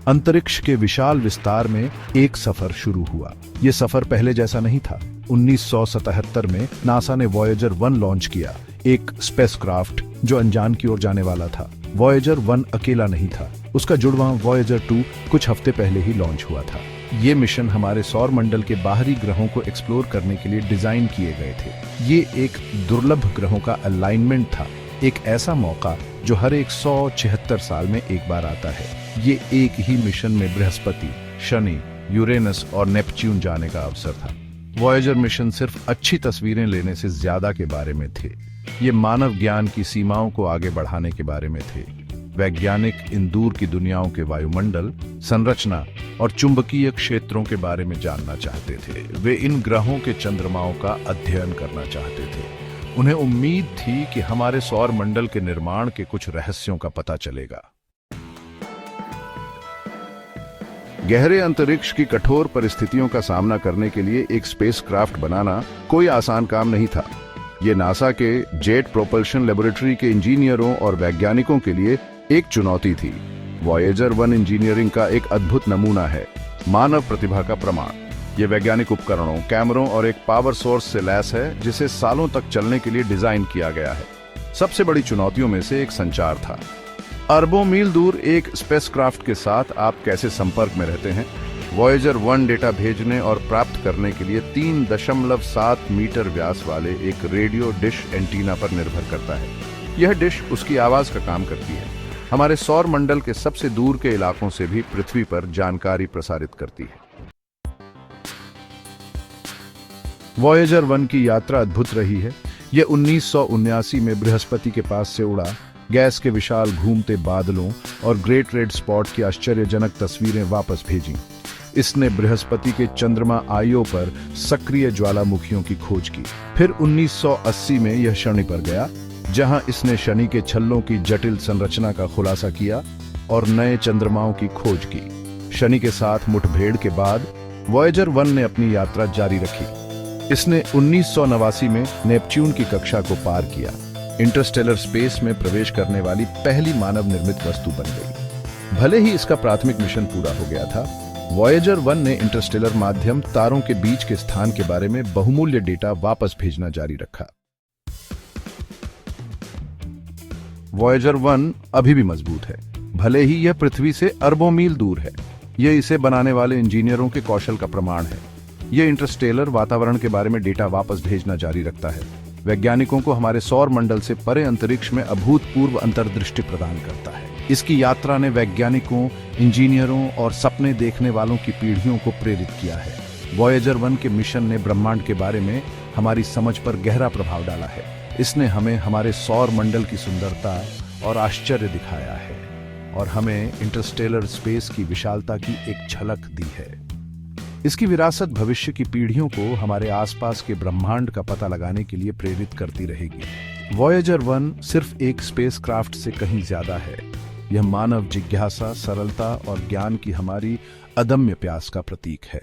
अंतरिक्ष के विशाल विस्तार में एक सफर शुरू हुआ। ये सफर पहले जैसा नहीं था। 1977 में नासा ने वॉयेजर 1 लॉन्च किया, एक स्पेसक्राफ्ट जो अंजान की ओर जाने वाला था। वॉयेजर 1 अकेला नहीं था, उसका जुड़वां वॉयेजर 2 कुछ हफ्ते पहले ही लॉन्च हुआ था। ये मिशन हमारे सौर मंडल के बाहरी ग्रहों को एक्सप्लोर करने के लिए डिजाइन किए गए थे। ये एक दुर्लभ ग्रहों का अलाइनमेंट था, एक ऐसा मौका जो हर 176 साल में एक बार आता है। ये एक ही मिशन में बृहस्पति, शनि, यूरेनस और नेपच्यून जाने का अवसर था। वॉयेजर मिशन सिर्फ अच्छी तस्वीरें लेने से ज्यादा के बारे में थे। ये मानव ज्ञान की सीमाओं को आगे बढ़ाने के बारे में थे। वैज्ञानिक इन दूर की दुनियाओं के वायुमंडल, संरचना और चुंबकीय क्षेत्रों के बारे में जानना चाहते थे। वे इन ग्रहों के चंद्रमाओं का अध्ययन करना चाहते थे। उन्हें उम्मीद थी कि हमारे सौर मंडल के निर्माण के कुछ रहस्यों का पता चलेगा। गहरे अंतरिक्ष की कठोर परिस्थितियों का सामना करने के लिए एक स्पेसक्राफ्ट बनाना कोई आसान काम नहीं था। ये नासा के जेट प्रोपल्शन लेबोरेटरी के इंजीनियरों और वैज्ञानिकों के लिए एक चुनौती थी। वॉयेजर 1 इंजीनियरिंग का एक अद्भुत नमूना है, मानव प्रतिभा का प्रमाण। ये वैज्ञानिक उपकरणों, कैमरों और एक पावर सोर्स से लैस है, जिसे सालों तक चलने के लिए डिजाइन किया गया है। सबसे बड़ी चुनौतियों में से एक संचार था। अरबों मील दूर एक स्पेसक्राफ्ट के साथ आप कैसे संपर्क में रहते हैं? वॉयेजर 1 डेटा भेजने और प्राप्त करने के लिए 3.7 मीटर व्यास वाले एक रेडियो डिश एंटीना पर निर्भर करता है। यह डिश उसकी आवाज का काम करती है, हमारे सौर मंडल के सबसे दूर के इलाकों से भी पृथ्वी पर जानकारी प्रसारित करती है। वॉयेजर 1 की यात्रा अद्भुत रही है। यह 1979 में बृहस्पति के पास से उड़ा, गैस के विशाल घूमते बादलों और ग्रेट रेड स्पॉट की आश्चर्यजनक तस्वीरें वापस भेजीं। इसने बृहस्पति के चंद्रमा आईओ पर सक्रिय ज्वालामुखियों की खोज की। फिर 1980 में यह शनि पर गया, जहां इसने शनि के छल्लों की जटिल संरचना का खुलासा किया और नए चंद्रमाओं की खोज की। शनि के साथ मुठभेड़ के बाद वॉयेजर 1 ने अपनी यात्रा जारी रखी। इसने 1989 में नेपच्यून की कक्षा को पार किया, इंटरस्टेलर स्पेस में प्रवेश करने वाली पहली मानव निर्मित वस्तु बन गई। भले ही इसका प्राथमिक मिशन पूरा हो गया था, वॉयेजर 1 ने इंटरस्टेलर माध्यम तारों के बीच के स्थान के बारे में बहुमूल्य डेटा वापस भेजना जारी रखा। वॉयेजर 1 अभी भी मजबूत है, भले ही यह पृथ्वी से अरबों मील दूर है। यह इसे बनाने वाले इंजीनियरों के कौशल का प्रमाण है। यह इंटरस्टेलर वातावरण के बारे में डेटा वापस भेजना जारी रखता है, वैज्ञानिकों को हमारे सौर मंडल से परे अंतरिक्ष में अभूतपूर्व अंतर्दृष्टि प्रदान करता है। इसकी यात्रा ने वैज्ञानिकों, इंजीनियरों और सपने देखने वालों की पीढ़ियों को प्रेरित किया है। वॉयेजर 1 के मिशन ने ब्रह्मांड के बारे में हमारी समझ पर गहरा प्रभाव डाला है। इसने हमें हमारे सौर मंडल की सुंदरता और आश्चर्य दिखाया है और हमें इंटरस्टेलर स्पेस की विशालता की एक झलक दी है। इसकी विरासत भविष्य की पीढ़ियों को हमारे आसपास के ब्रह्मांड का पता लगाने के लिए प्रेरित करती रहेगी। वॉयेजर 1 सिर्फ एक स्पेसक्राफ्ट से कहीं ज्यादा है। यह मानव जिज्ञासा, सरलता और ज्ञान की हमारी अदम्य प्यास का प्रतीक है।